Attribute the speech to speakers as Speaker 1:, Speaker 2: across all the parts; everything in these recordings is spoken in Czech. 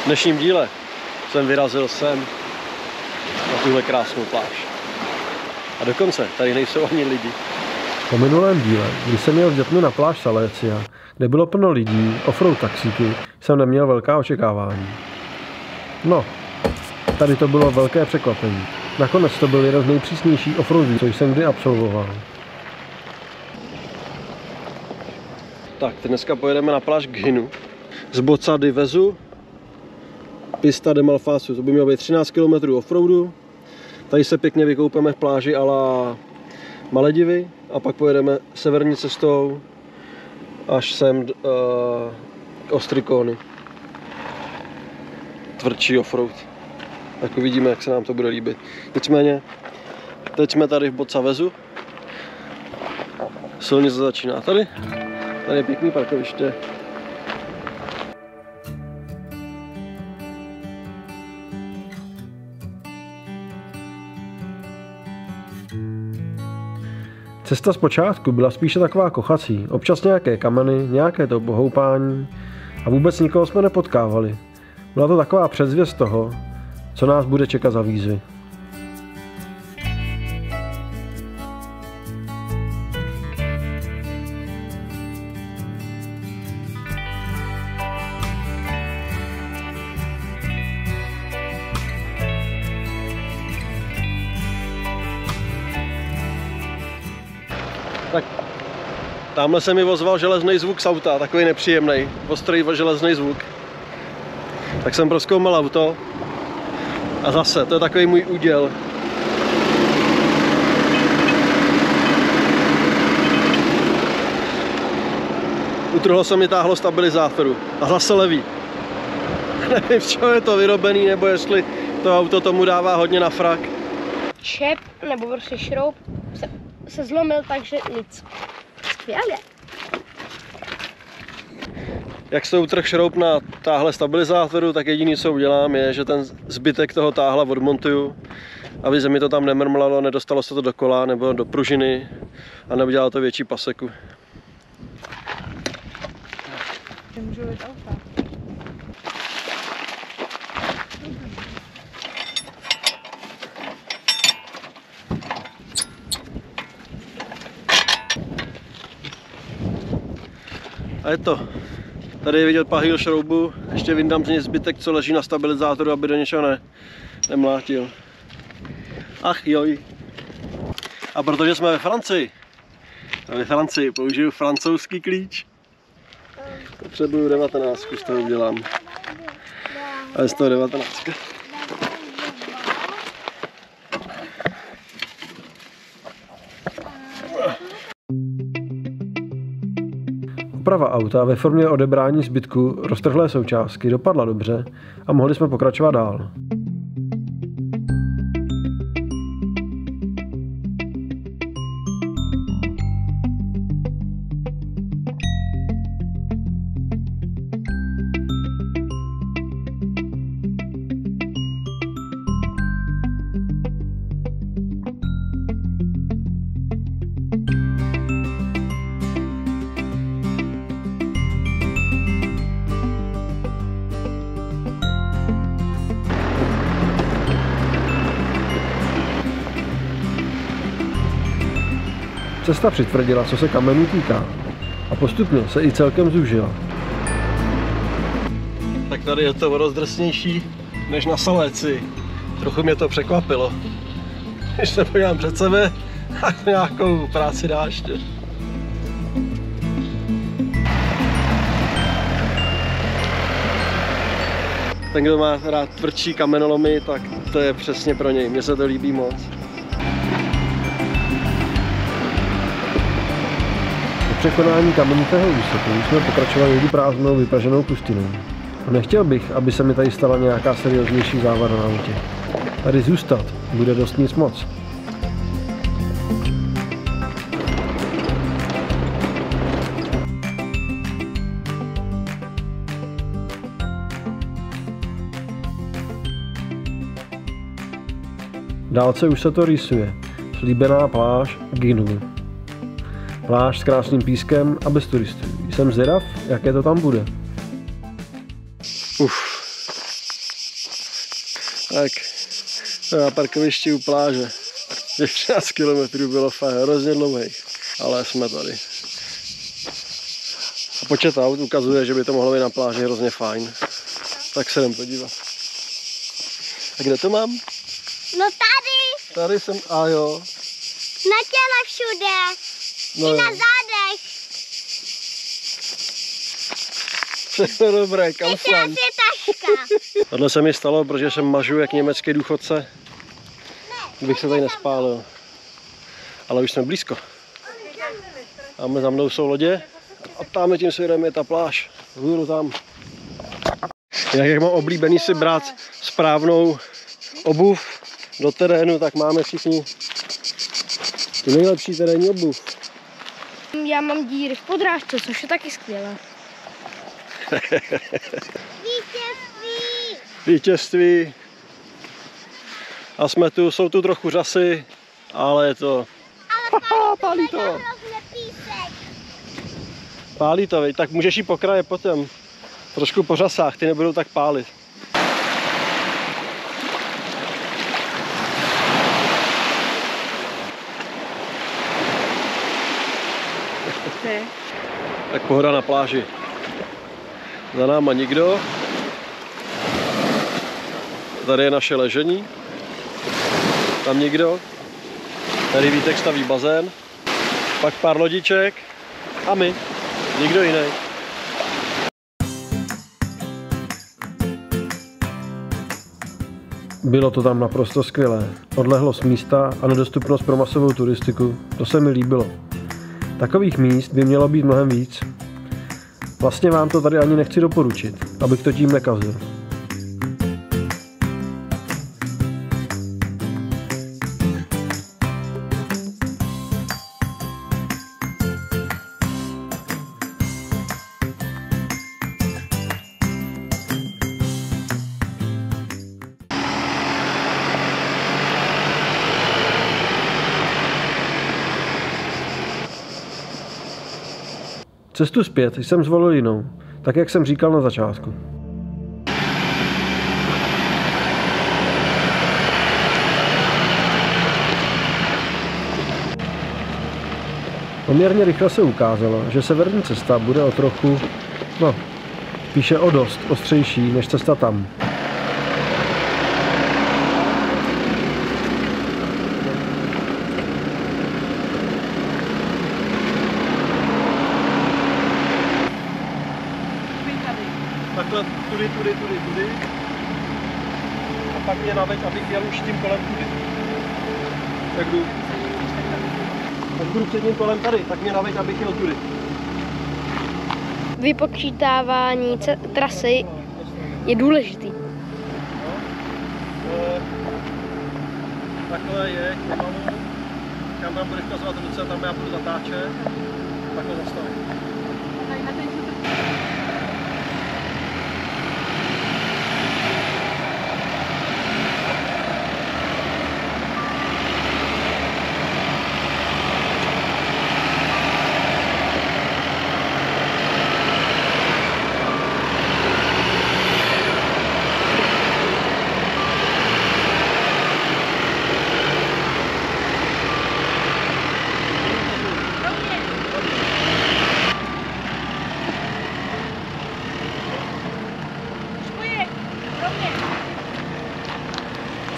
Speaker 1: V dnešním díle jsem vyrazil sem na tuhle krásnou pláž. A dokonce tady nejsou ani lidi.
Speaker 2: Po minulém díle, když jsem jel v Dětnu na pláž Salécia, kde bylo plno lidí, offroad taxíky, jsem neměl velká očekávání. No, tady to bylo velké překvapení. Nakonec to byl jeden z nejpřísnějších offroadů, co jsem kdy absolvoval.
Speaker 1: Tak, dneska pojedeme na pláž Ghynu. Z Boca di Vezu, Pista de Malfasu. To by mělo být 13 km offroadu. Tady se pěkně vykoupeme v pláži a la Maledivy a pak pojedeme severní cestou až sem k Ostrikóny. Tvrdší offroad. Tak uvidíme, jak se nám to bude líbit. Nicméně, teď jsme tady v Boca Vezu. Silnice začíná tady. Tady je pěkný parkoviště.
Speaker 2: Cesta zpočátku byla spíše taková kochací, občas nějaké kameny, nějaké to pohoupání a vůbec nikoho jsme nepotkávali. Byla to taková předzvěst toho, co nás bude čekat za výzvy.
Speaker 1: Tak tamhle se mi ozval železný zvuk z auta, takový nepříjemný, ostrý železný zvuk. Tak jsem prozkoumal auto a zase, to je takový můj úděl. Utrhlo se mi táhlo stabilizátoru a zase levý. Nevím, z čeho je to vyrobený, nebo jestli to auto tomu dává hodně na frak.
Speaker 3: Čep nebo prostě šroub se zlomil, takže nic. Skvělé.
Speaker 1: Jak se utrh šroub na táhle stabilizátoru, tak jediné, co udělám, je, že ten zbytek toho táhla odmontuju, aby se mi to tam nemrmlalo, nedostalo se to do kola nebo do pružiny a neudělalo to větší paseku.
Speaker 3: Nemůžu jít auta.
Speaker 1: A je to. Tady je vidět pahýl šroubu, ještě vyndám z něj zbytek, co leží na stabilizátoru, aby do něčeho nemlátil. Ach joj. A protože jsme ve Francii použiju francouzský klíč. Potřebuju 19, z toho udělám. A je z toho 19.
Speaker 2: Oprava auta ve formě odebrání zbytku roztrhlé součástky dopadla dobře a mohli jsme pokračovat dál. Cesta přitvrdila, co se kamenů týká, a postupně se i celkem zúžila.
Speaker 1: Tak tady je to rozdrsnější než na Salécii. Trochu mě to překvapilo. Když se podívám před sebe, tak nějakou práci dá ještě. Ten, kdo má rád tvrdší kamenolomy, tak to je přesně pro něj. Mně se to líbí moc.
Speaker 2: Po překonání kamenitého úseku jsme pokračovali prázdnou vypraženou pustinou. Nechtěl bych, aby se mi tady stala nějaká serióznější závada na autě. Tady zůstat bude dost nic moc. V dálce už se to rýsuje. Slíbená pláž Ghynu. Pláž s krásným pískem a bez turistů. Jsem zvědav, jaké to tam bude.
Speaker 1: Tak, na parkovišti u pláže. Těch 13 km bylo fajn, hrozně dlouhých, ale jsme tady. A počet aut ukazuje, že by to mohlo být na pláži hrozně fajn. Tak se jdem podívat. A kde to mám?
Speaker 3: No tady,
Speaker 1: Tady jsem, a jo.
Speaker 3: na těle všude,
Speaker 1: No
Speaker 3: i na
Speaker 1: jo.
Speaker 3: zádech.
Speaker 1: Všechno dobré, kam jsem?
Speaker 3: Je taška.
Speaker 1: Tohle se mi stalo, protože jsem mažu jak německý důchodce. Bych se tady nespálil. Ale už jsme blízko. Tam za mnou jsou lodě a tam tím směrem je ta pláž. Vzhůru tam. Jak mám oblíbený si brát správnou obuv do terénu, tak máme všichni tu nejlepší terénní obuv.
Speaker 3: Já mám díry v podrážce, což je taky skvělé. Vítězství!
Speaker 1: Vítězství. A jsme tu, jsou tu trochu řasy, ale je to... Pálí to. Pálí to, veď. Tak můžeš jí pokrajet potom. Trošku po řasách, ty nebudou tak pálit. Tak pohoda na pláži. Za náma nikdo. Tady je naše ležení. Tam nikdo. Tady Vítek staví bazén. Pak pár lodiček. A my. Nikdo jiný.
Speaker 2: Bylo to tam naprosto skvělé. Odlehlost místa a nedostupnost pro masovou turistiku, to se mi líbilo. Takových míst by mělo být mnohem víc. Vlastně vám to tady ani nechci doporučit, abych to tím nekazil. Cestu zpět jsem zvolil jinou, tak jak jsem říkal na začátku. Poměrně rychle se ukázalo, že severní cesta bude o trochu, spíše o dost ostřejší než cesta tam.
Speaker 1: Takhle tudy. A pak mě naveď, abych jel už tím kolem tudy. Tak jdu. Tak budu před ním kolem tady, tak mě naveď, abych jel tudy.
Speaker 3: Vypočítávání trasy je důležitý.
Speaker 1: Takhle je, pomalu. Kam nám budeš ukazovat ruce, tam já budu zatáčet. Takhle zastavím.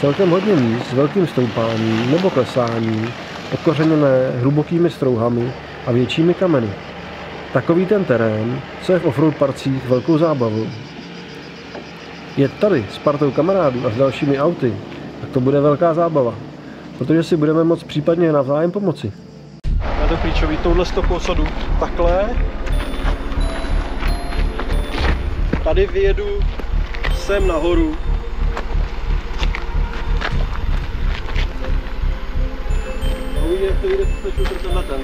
Speaker 2: Celkem hodně míst s velkým stoupáním nebo klesáním, okořeněné hlubokými strouhami a většími kameny. Takový ten terén, co je v offroad parcích velkou zábavou. Jet tady s partou kamarádů a s dalšími auty, tak to bude velká zábava, protože si budeme moct případně navzájem pomoci.
Speaker 1: Je to klíčový, touhle stopou sadu takhle. Tady vyjedu sem nahoru. A uvidím, jak to jde tenhle ten.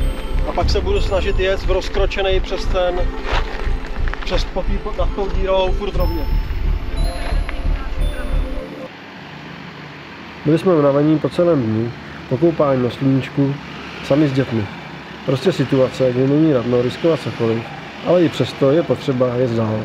Speaker 1: A pak se budu snažit jet v rozkročenej přes ten, nad tou dírou, furt rovně.
Speaker 2: Byli jsme unavení po celém dnu, po koupání na sluníčku, sami s dětmi. Prostě situace, kdy není radno riskovat cokoliv, ale i přesto je potřeba jet dál.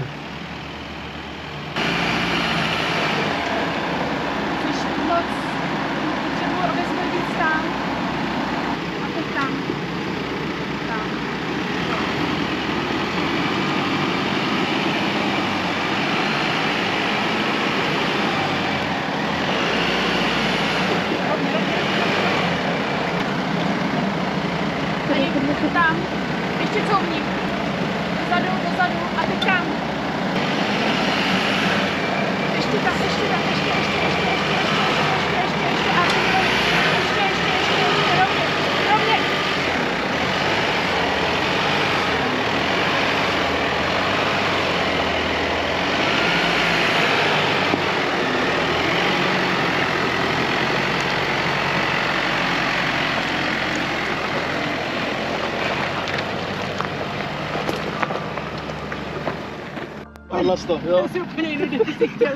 Speaker 1: tohleto, jo.
Speaker 4: To si úplně jiný, ty jsi chtěl.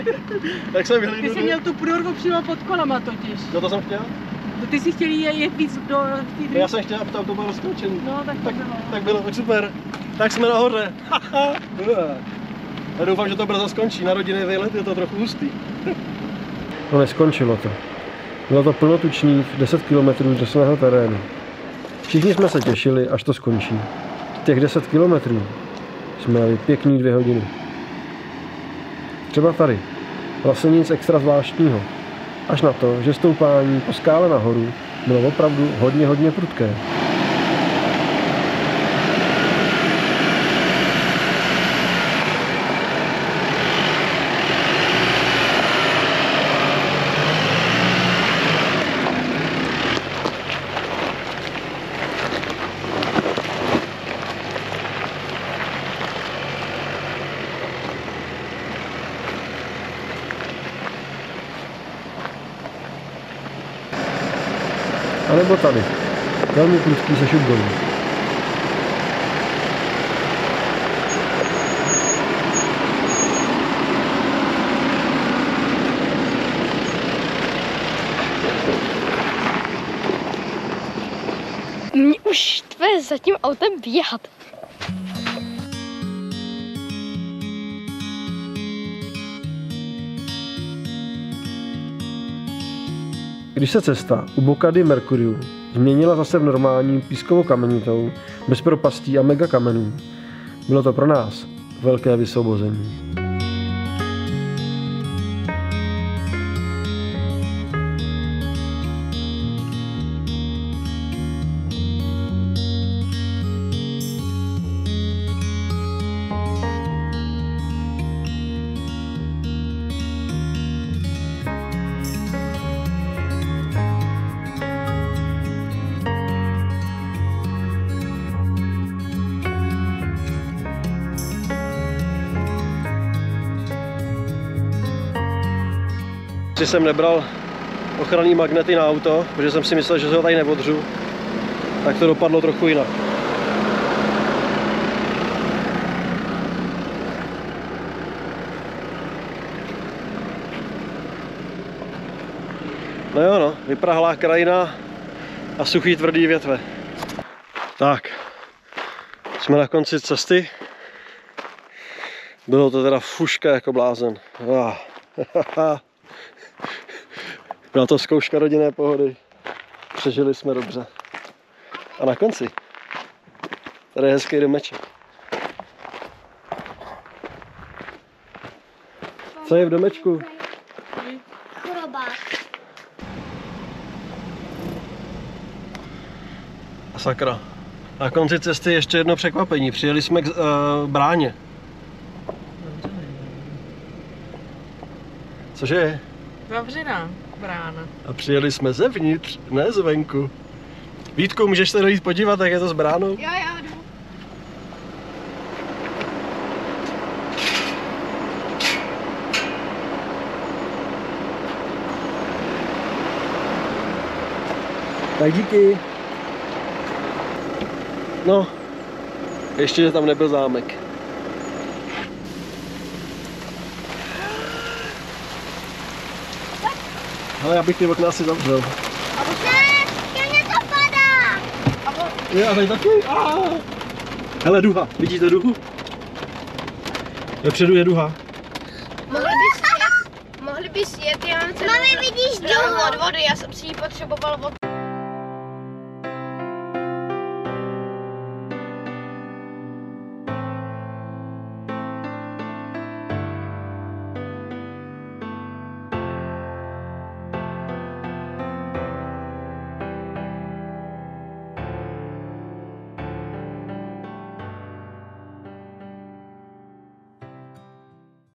Speaker 1: Jak jsem
Speaker 4: Ty jsi měl tu průrvu přímo pod kolama totiž.
Speaker 1: No to jsem chtěl?
Speaker 4: Ty jsi chtěl jet víc do té druhé.
Speaker 1: Já jsem chtěl, aby to auto bylo rozkročený.
Speaker 4: No, tak to bylo.
Speaker 1: Tak bylo, tak super. Tak jsme nahoře. Já doufám, že to brzo skončí. Na rodinný výlet je to trochu hustý.
Speaker 2: No neskončilo to. Bylo to plnotučných 10 km drsného terénu. Všichni jsme se těšili, až to skončí. Těch 10 km jsme jeli pěkný 2 hodiny. Třeba tady. Vlastně nic extra zvláštního. Až na to, že stoupání po skále nahoru bylo opravdu hodně prudké. A nebo tady. Velmi prudký sešup dolů.
Speaker 3: Mě už štve za tím autem běhat.
Speaker 2: Když se cesta u Boca di Mercuriu změnila zase v normální pískovou kamenitou, bez propastí a mega kamenů, bylo to pro nás velké vysvobození.
Speaker 1: Si jsem nebral ochranný magnety na auto, protože jsem si myslel, že se ho tady neodřu, tak to dopadlo trochu jinak. No jo no, vyprahlá krajina a suchý tvrdý větve. Tak, jsme na konci cesty. Bylo to teda fuška jako blázen. Byla to zkouška rodinné pohody. Přežili jsme dobře. A na konci tady je hezký domeček. Co je v domečku?
Speaker 3: Chrobák.
Speaker 1: A sakra. Na konci cesty ještě jedno překvapení. Přijeli jsme k bráně. Cože je?
Speaker 4: Zavřená brána.
Speaker 1: A přijeli jsme zevnitř, ne zvenku. Vítku, můžeš se dojít podívat, jak je to s bránou?
Speaker 3: Jo, jdu.
Speaker 1: Tak díky. No, ještě, že tam nebyl zámek. Ale já bych ty okna asi zavřel.
Speaker 3: Ne, ke mně to padá.
Speaker 1: Je, a tady taky? Hele, duha, vidíte duhu? Vepředu je duha.
Speaker 3: Mohli bys jet, já mám Mami, vidíš duhu od vody, já jsem si ji potřeboval od...